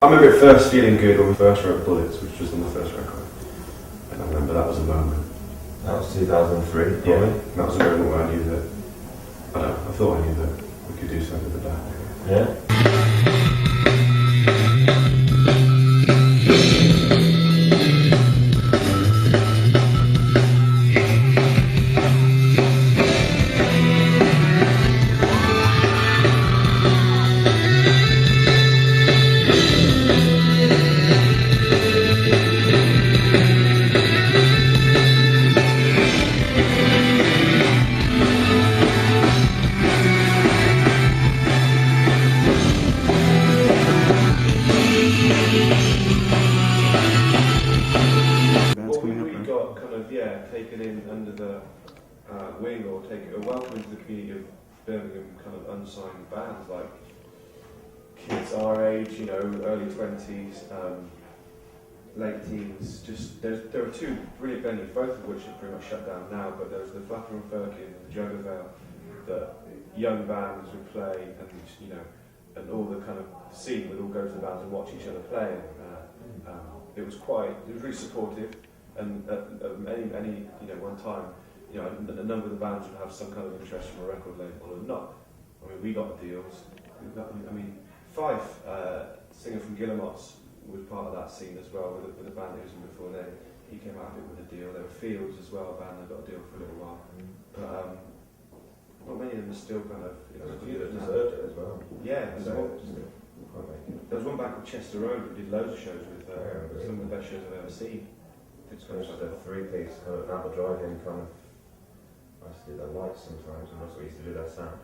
I remember it first feeling good when we first wrote Bullets, which was on the first record. And I remember that was a moment. That was 2003, probably. Yeah, that was a moment where I knew that, I thought I knew that we could do something with that. Yeah. Taken in under the wing or welcome into the community of Birmingham, kind of unsigned bands like kids our age, you know, early 20s, late teens. Just there are two brilliant venues, both of which are pretty much shut down now. But there's the Flapper and Firkin and the Jugger Vale that young bands would play, and you know, and all the kind of scene would all go to the bands and watch each other play. It was really supportive. And at any one time, you know, a number of the bands would have some kind of interest from a record label or not. I mean, we got the deals. Fife, singer from Guillemots, was part of that scene as well with a band he was in before then. He came out of it with a deal. There were Fields as well, a band that got a deal for a little while. But not many of them are still kind of. You know, a few that deserved it as well. Yeah, there was one band called Chester Road that did loads of shows with some of the best shows I've ever seen. It's kind of like a three-piece kind of Apple Drive-in kind of. I used to do their lights sometimes, and also used to do their sound.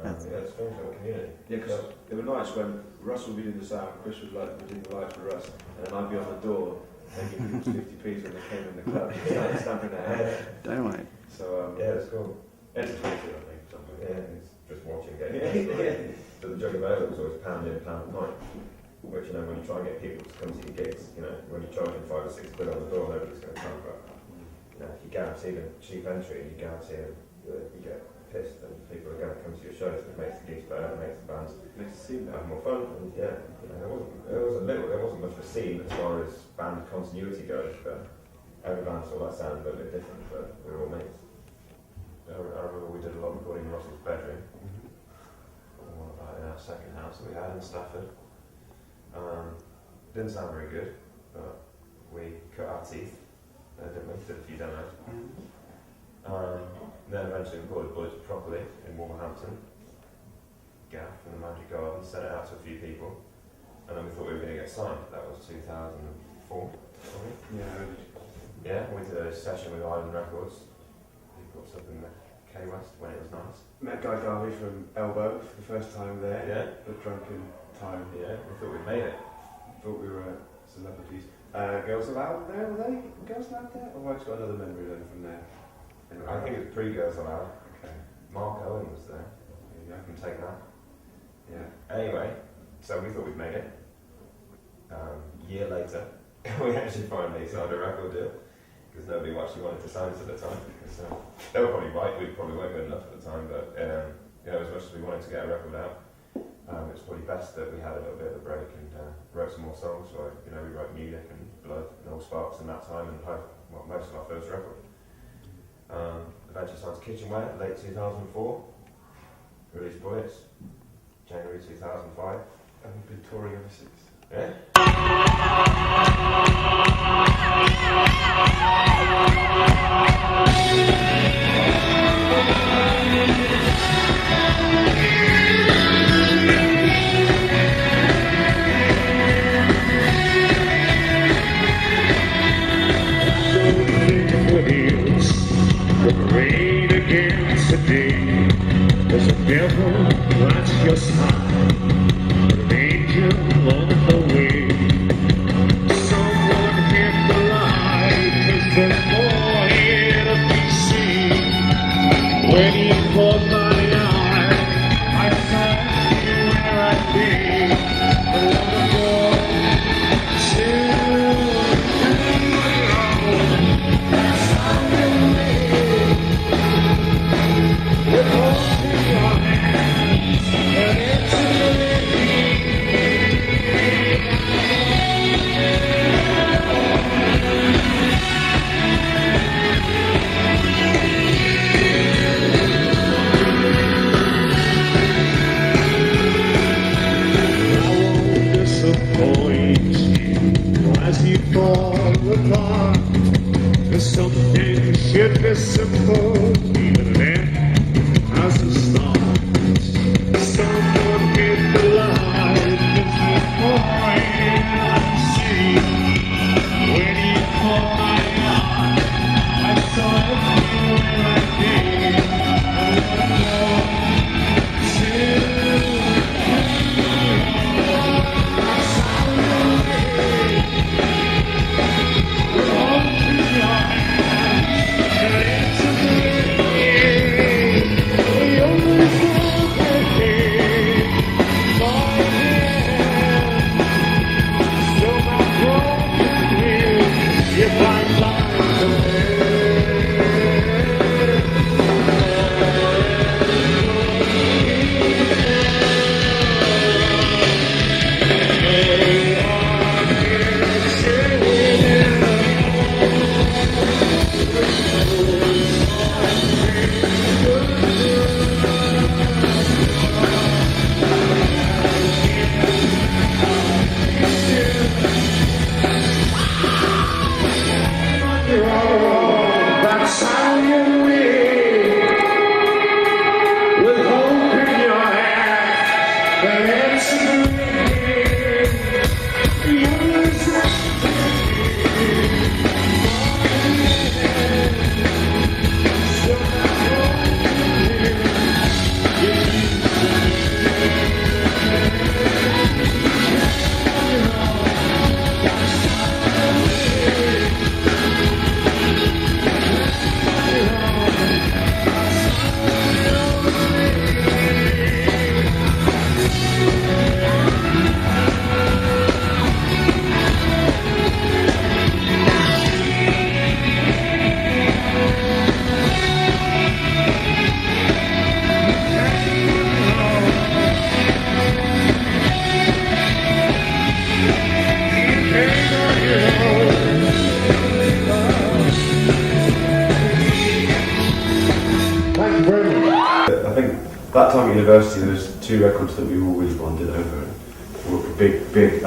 Yeah, it's strange little community. Yeah, because there were nights when Russell would be doing the sound, Chris would be doing the lights for Russ, and then I'd be on the door taking people's 50p's when they came in the club, stamping their head. Don't I? So yeah, it's cool. Entertaining, I think. Something. Yeah, it's just watching games. So the Jugger Vale was always pound in, pound at night. Which, you know, when you try and get people to come to your gigs, you know, when you're charging £5 or £6 on the door, nobody's going to come. But you know, if you guarantee them cheap entry and you guarantee them that you get pissed, then people are going to come to your shows. It makes the gigs better, it makes the bands have more fun. And yeah, you know, there wasn't much of a scene as far as band continuity goes, but every band saw that sound a little bit different, but we were all mates. I remember we did a lot of recording in Russell's bedroom, in our second house that we had in Stafford. Didn't sound very good, but we cut our teeth, didn't we? Did a few demos. Then eventually recorded Bullets properly in Wolverhampton, Gaff in the Magic Garden, sent it out to a few people, and then we thought we were going to get signed. That was 2004, Yeah, we did a session with Island Records. We got up in the K West when it was nice. Met Guy Garvey from Elbow for the first time there. Yeah. The drunken time. Yeah, we thought we'd made it. Thought we were celebrities. Girls Aloud there, were they? Girls Aloud there? Or have I just got another memory then from there? Anyway. I think it was pre-Girls Aloud. Okay. Mark Owen was there. Yeah. I can take that. Yeah. Anyway, so we thought we'd made it. Year later, we actually finally signed a record deal because nobody actually wanted to sign us at the time. Because, they were probably right, we probably weren't good enough at the time, but you know, as much as we wanted to get a record out, it was probably best that we had a little bit of a break and wrote some more songs. Like, you know, we wrote Music and Blood and All Sparks in that time, and most of our first record. Eventually signed to Kitchenware, late 2004. Released Bullets, January 2005. And we've been touring ever since. Yeah. Rain again today. There's a devil at your side, an angel on the way. suppose even then, as a start, someone hit the light before I see. When you caught my eye, I saw everywhere I did. That time at university, there was two records that we all really bonded over. Were big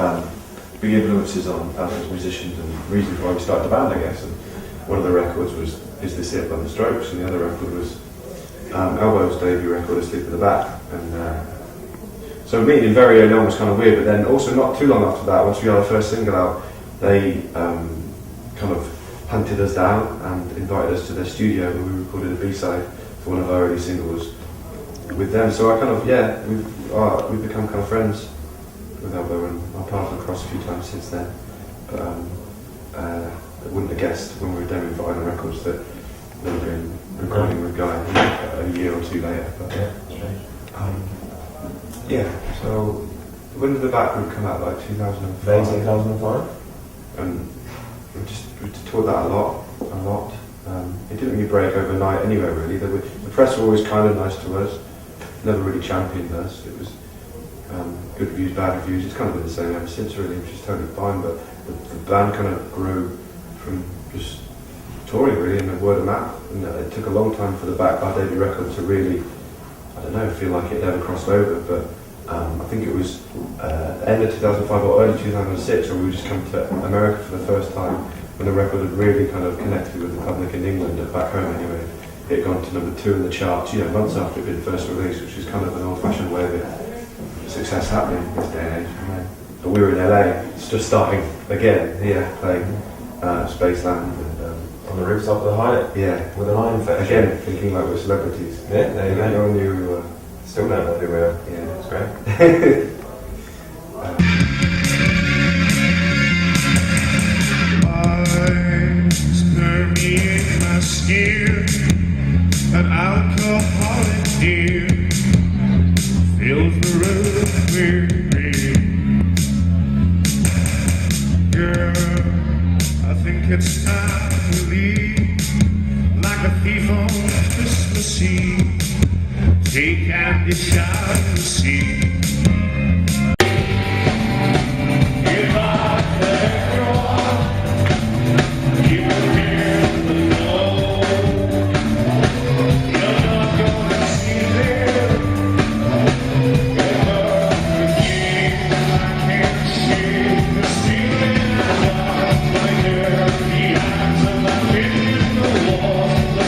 influences on us as musicians, and reasons why we started the band, I guess. And one of the records was "Is This It" by the Strokes, and the other record was Elbow's debut record, "Asleep at the Back." And so meeting in very early on was kind of weird. But then also not too long after that, once we had our first single out, they kind of hunted us down and invited us to their studio where we recorded a B-side for one of our early singles with them. So I kind of, we've become kind of friends with Elbow, and our paths have crossed a few times since then. But I wouldn't have guessed when we were demoing Vinyl Records that they would have been recording with Guy a year or two later. But so when did the Back Group come out? Like 2005? 2005. And we just toured that a lot. It didn't really break overnight anywhere really. The press were always kind of nice to us, never really championed us. It was good reviews, bad reviews. It's kind of been the same ever since really, which is totally fine. But the band kind of grew from just touring really and the word of mouth. And it took a long time for the Back, our debut record, to really, I don't know, feel like it never crossed over. But I think it was end of 2005 or early 2006 when we just come to America for the first time, when the record had really kind of connected with the public in England, back home anyway. It had gone to number 2 in the charts, months after it had been first released, which is kind of an old-fashioned way of success happening in this day and age. But we were in LA, just starting again here, playing Spaceland. And, on the rooftop of the Hyatt? Yeah. With an iron fetish. Again, thinking like we're celebrities. Yeah, there you go. No one knew who we were. Still don't know who we are. Yeah. It's great. Permeate my skin, an alcoholic deer fills the room with rain. Girl, I think it's time to leave, like a thief on Christmas Eve. Take and dish out the sea.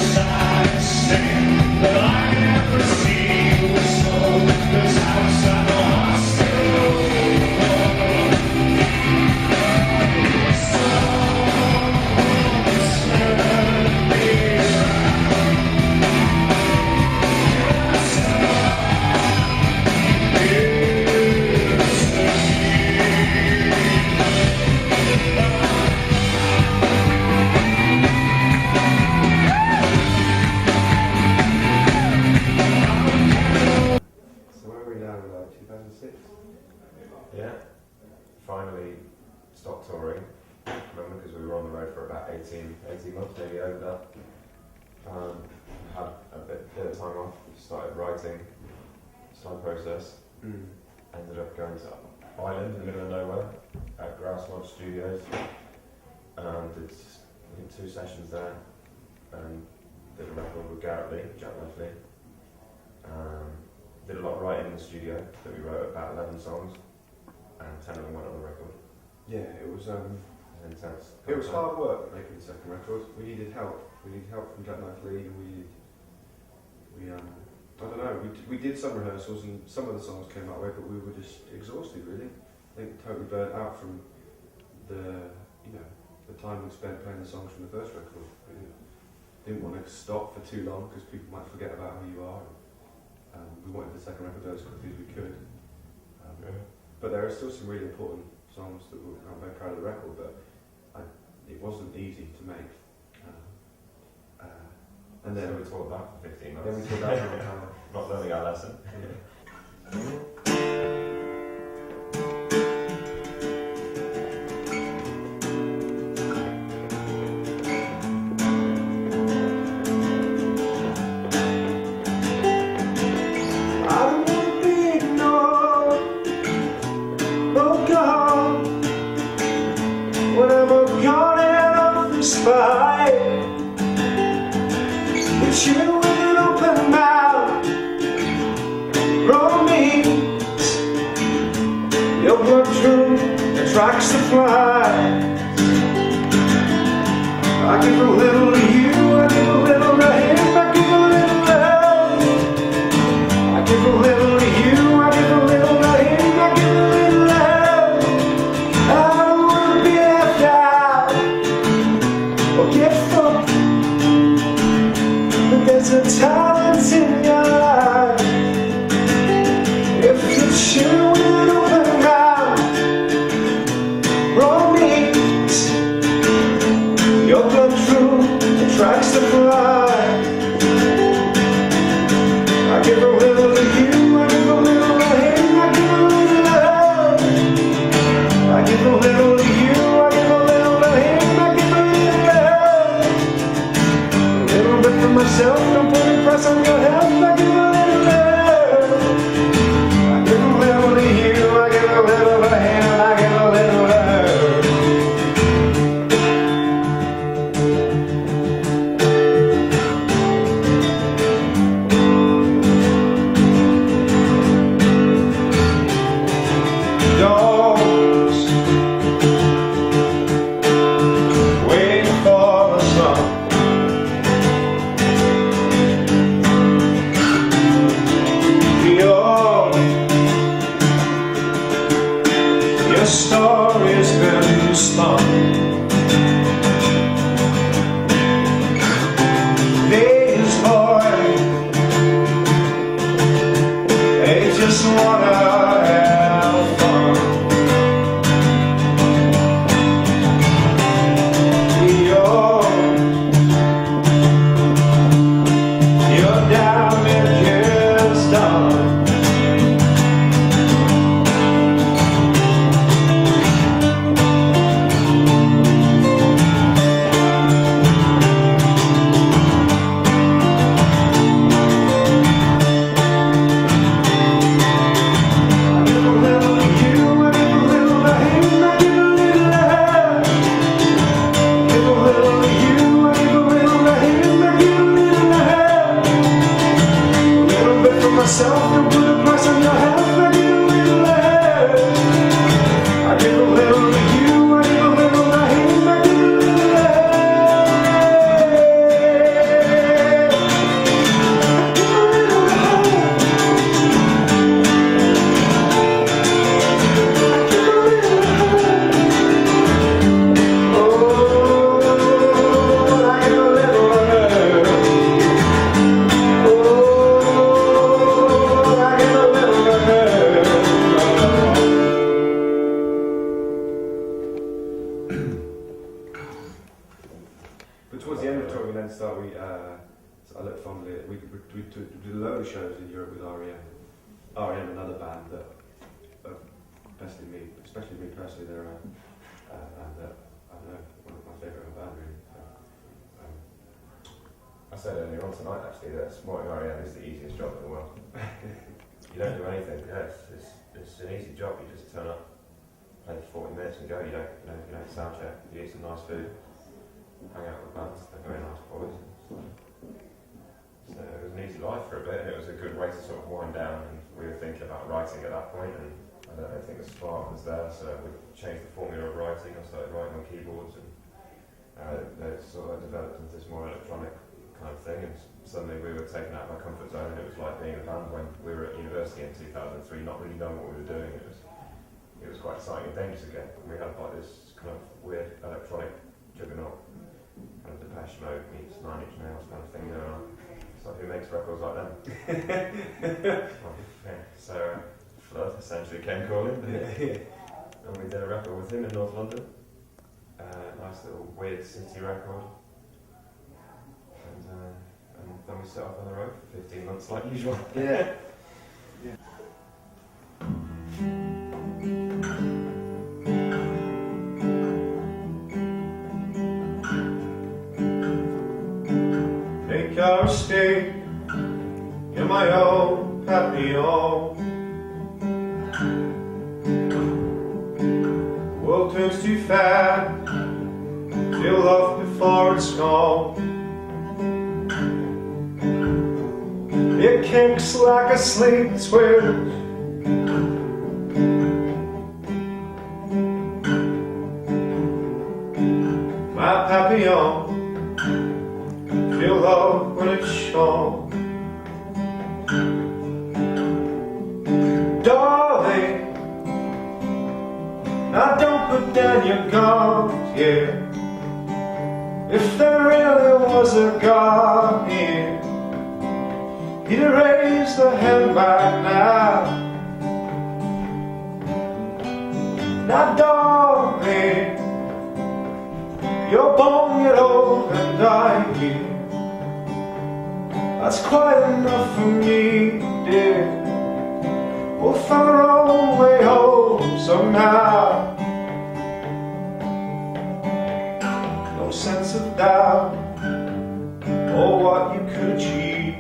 The finally stopped touring, remember, because we were on the road for about 18 months, maybe over that. Had a bit of time off, started writing, started process, ended up going to Ireland in the middle of nowhere at Grouse Lodge Studios, did I think 2 sessions there, and did a record with Jack Leslie. Did a lot of writing in the studio, that we wrote about 11 songs, and 10 of them went on the record. Yeah, it was Intense. it was hard work making the second record. We needed help. We needed help from Jack Leslie, and we I don't know. We did some rehearsals, and some of the songs came our way, but we were just exhausted, really. I think totally burnt out from the time we spent playing the songs from the first record. We didn't want to stop for too long because people might forget about who you are. We wanted the second record as quickly as we could. But there are still some really important songs that I'm very proud of the record, but it wasn't easy to make. And then So we taught that for 15 months. Then we took that for time. Not learning our lesson. Attracts the fly. I give a little to you, I give a little to him, I give a little love. I give a little to you, I give a little to him, I give a little love. I don't wanna be left out or get fucked, but there's a talent in your life. If you shoot with open mouth, your blood through attracts the fly. I give a little to you, I give a little to him, I give a little love. I give a little to you, I give a little to him, I give a little love. A little bit for myself, don't put a price on your health. I give a little love. I give a little to you, I give a little to him, I give a little love. especially me personally, they're I don't know, one of my favourite band really. So, I said earlier on tonight actually that supporting REM is the easiest job in the world. You don't do anything. Yeah, it's an easy job. You just turn up, play for 40 minutes and go. You don't sound check. You eat some nice food, hang out with bands. They're very nice boys. So it was an easy life for a bit, and it was a good way to sort of wind down. And we were thinking about writing at that point, and I don't think the spark was there. So we changed the formula of writing. I started writing on keyboards, and it sort of developed into this more electronic kind of thing, and suddenly we were taken out of our comfort zone. It was like being a band when we were at university in 2003, not really knowing what we were doing. It was quite exciting and dangerous again. We had like this kind of weird electronic juggernaut, kind of Depeche Mode meets Nine Inch Nails kind of thing going on. So who makes records like them? So Flood essentially came calling, and we did a record with him in North London. Nice little weird city record. And then we set off on the road for 15 months like usual. Yeah. Make our stay in my own Papillon. The world turns too fast, feel off before it's gone. It kicks like a sleep switch. My Papillon, feel love when it's shone. Darling, now don't put down your guard, yeah. If there really was a God here, he'd erase the hand by now. Now darling, you're born, get old and die here. That's quite enough for me, dear. We'll find our own way home somehow. No sense of doubt or what you could achieve.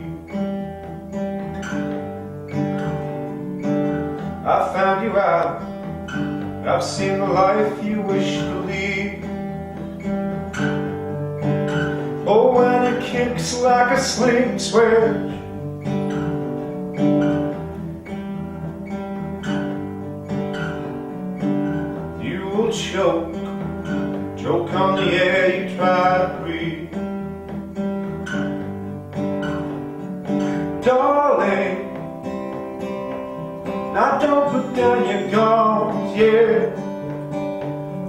I found you out, I've seen the life you wish to lead. Oh, when it kicks like a sleep switch, you will choke on the air you try to breathe. Darling, now don't put down your guns, yeah.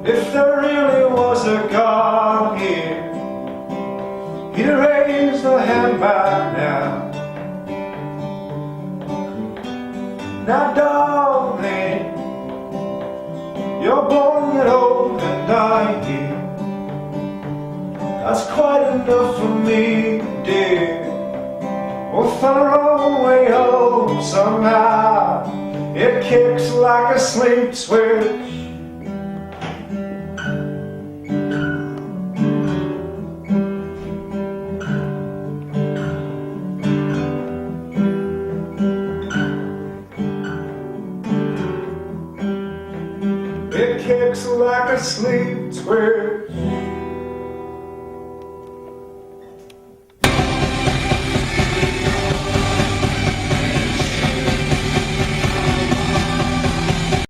If there really was a God here, he'd erase the hand by now. Now darling, you're born, get old and die here. That's quite enough for me, dear. We'll find our own way home somehow. It kicks like a sleep switch. It kicks like a sleep switch.